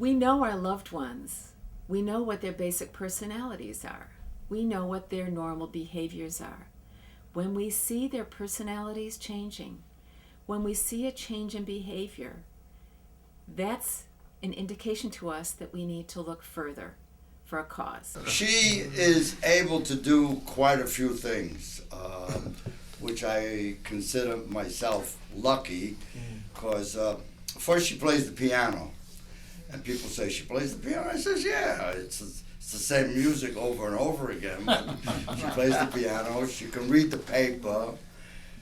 We know our loved ones. We know what their basic personalities are. We know what their normal behaviors are. When we see their personalities changing, when we see a change in behavior, that's an indication to us that we need to look further for a cause. She is able to do quite a few things, which I consider myself lucky, because first she plays the piano. And people say, she plays the piano? I says, yeah, it's the same music over and over again. But she plays the piano, she can read the paper,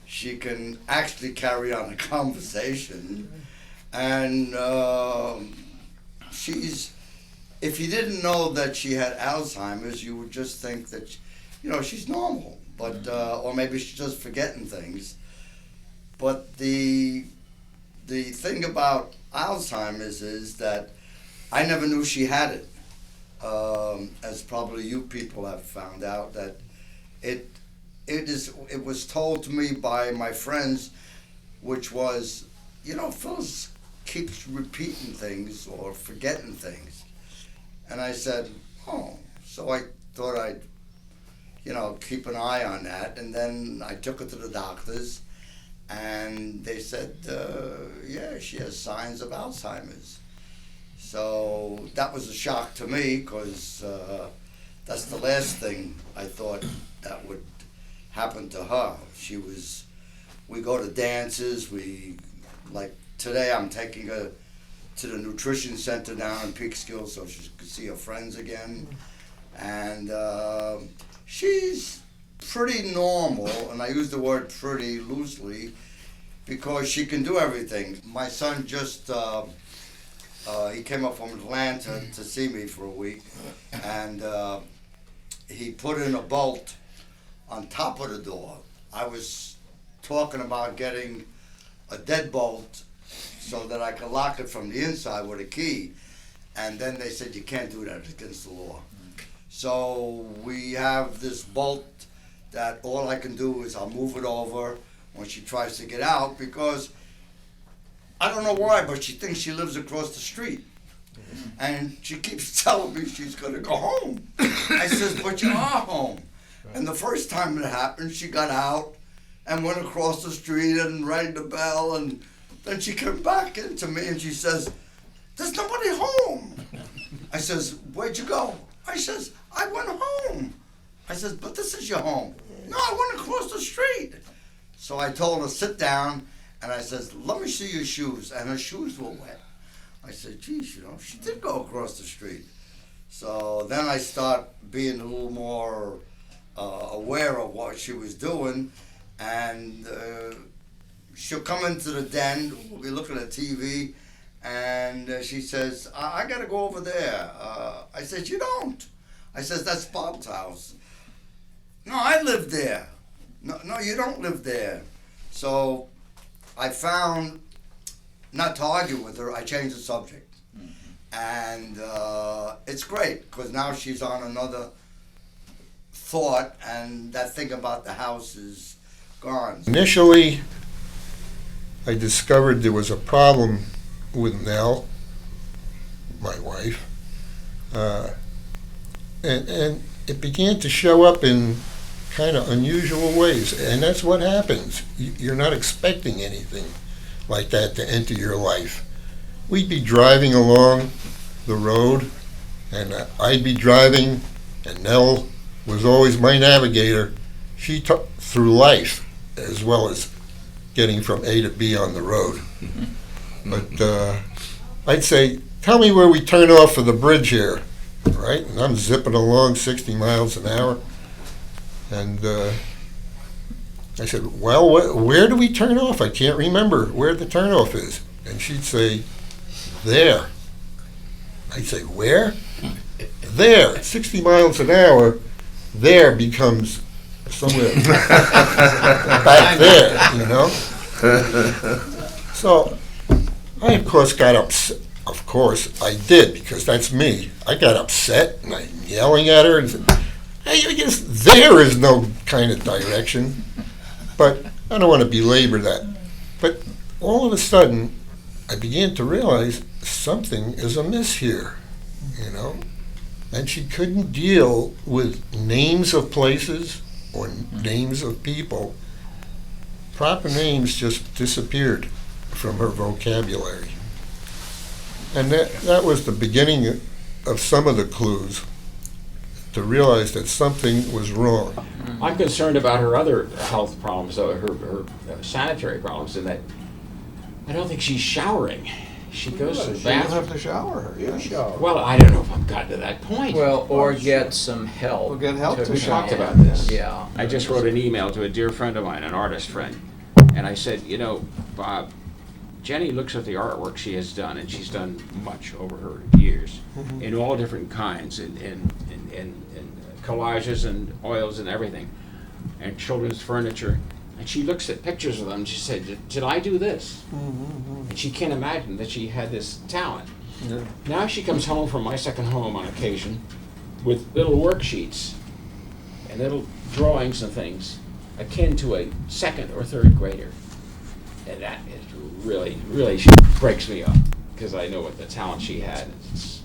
she can actually carry on a conversation, and if you didn't know that she had Alzheimer's, you would just think that, she's normal, but or maybe she's just forgetting things. But the thing about Alzheimer's is that I never knew she had it. As probably you people have found out, that it was told to me by my friends, which was, Phyllis keeps repeating things or forgetting things. And I said, oh, so I thought I'd, keep an eye on that. And then I took her to the doctors, and they said, yeah, she has signs of Alzheimer's. So that was a shock to me, because that's the last thing I thought that would happen to her. We go to dances, like today I'm taking her to the nutrition center down in Peekskill so she can see her friends again. And she's pretty normal, and I use the word pretty loosely because she can do everything. My son just, he came up from Atlanta to see me for a week, and he put in a bolt on top of the door. I was talking about getting a deadbolt so that I could lock it from the inside with a key, and then they said you can't do that, it's against the law. So we have this bolt that all I can do is I'll move it over when she tries to get out, because I don't know why, but she thinks she lives across the street. And she keeps telling me she's going to go home. I says, but you are home. And the first time it happened, she got out and went across the street and rang the bell, and then she came back into me and she says, there's nobody home. I says, where'd you go? I says, I went home. I says, but this is your home. No, I went across the street. So I told her, sit down, and I says, let me see your shoes. And her shoes were wet. I said, geez, she did go across the street. So then I start being a little more aware of what she was doing, and she'll come into the den, we'll be looking at TV, and she says, I gotta go over there. I said, you don't. I says, that's Bob's house. No, I live there. No, you don't live there. So I found, not to argue with her, I changed the subject. And it's great, because now she's on another thought, and that thing about the house is gone. Initially, I discovered there was a problem with Nell, my wife, and it began to show up in kind of unusual ways, and that's what happens. You're not expecting anything like that to enter your life. We'd be driving along the road, and I'd be driving, and Nell was always my navigator. She took through life as well as getting from A to B on the road. But I'd say, tell me where we turn off for the bridge here, right? And I'm zipping along 60 miles an hour. And I said, well, where do we turn off? I can't remember where the turnoff is. And she'd say, there. I'd say, where? There, 60 miles an hour, there becomes somewhere back there, So I, of course, got upset. Of course, I did, because that's me. I got upset, and I'm yelling at her and said, hey, I guess there is no kind of direction. But I don't want to belabor that. But all of a sudden, I began to realize something is amiss here, you know? And she couldn't deal with names of places or names of people. Proper names just disappeared from her vocabulary. And that was the beginning of some of the clues to realize that something was wrong. I'm concerned about her other health problems, her sanitary problems, in that I don't think she's showering. She goes to the You don't have bathroom. to shower her. You shower. Well, I don't know if I've gotten to that point. Well, or get some help. Or get help to We shower. talked about this. Yeah. I just wrote an email to a dear friend of mine, an artist friend, and I said, you know, Bob, Jenny looks at the artwork she has done, and she's done much over her years, in all different kinds, in collages and oils and everything, and children's furniture. And she looks at pictures of them, and she said, did I do this? And she can't imagine that she had this talent. Yeah. Now she comes home from my second home on occasion with little worksheets and little drawings and things akin to a second or third grader. And that is really, really breaks me up, because I know what the talent she had. It's